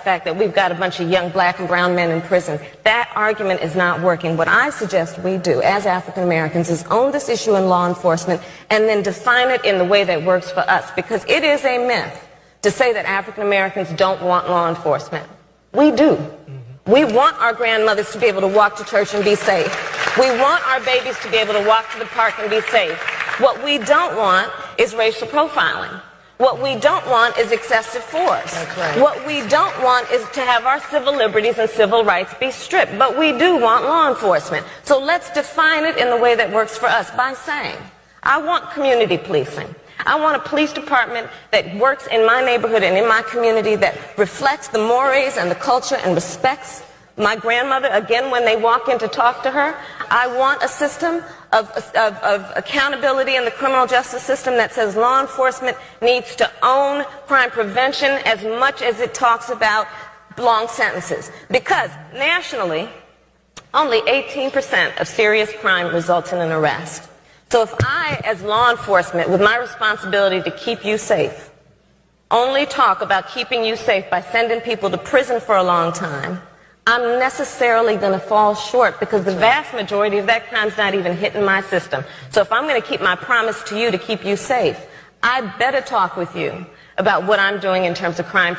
fact that we've got a bunch of young black and brown men in prison. That argument is not working. What I suggest we do as African Americans is own this issue in law enforcement and then define it in the way that works for us, because it is a myth to say that African Americans don't want law enforcement. We do. We want our grandmothers to be able to walk to church and be safe. We want our babies to be able to walk to the park and be safe. What we don't want is racial profiling. What we don't want is excessive force. That's right. What we don't want is to have our civil liberties and civil rights be stripped. But we do want law enforcement. So let's define it in the way that works for us by saying, I want community policing. I want a police department that works in my neighborhood and in my community that reflects the mores and the culture and respects my grandmother, again, when they walk in to talk to her. I want a system of accountability in the criminal justice system that says law enforcement needs to own crime prevention as much as it talks about long sentences. Because nationally, only 18% of serious crime results in an arrest. So if I, as law enforcement, with my responsibility to keep you safe, only talk about keeping you safe by sending people to prison for a long time, I'm necessarily going to fall short, because the vast majority of that crime's not even hitting my system. So if I'm going to keep my promise to you to keep you safe, I better talk with you about what I'm doing in terms of crime.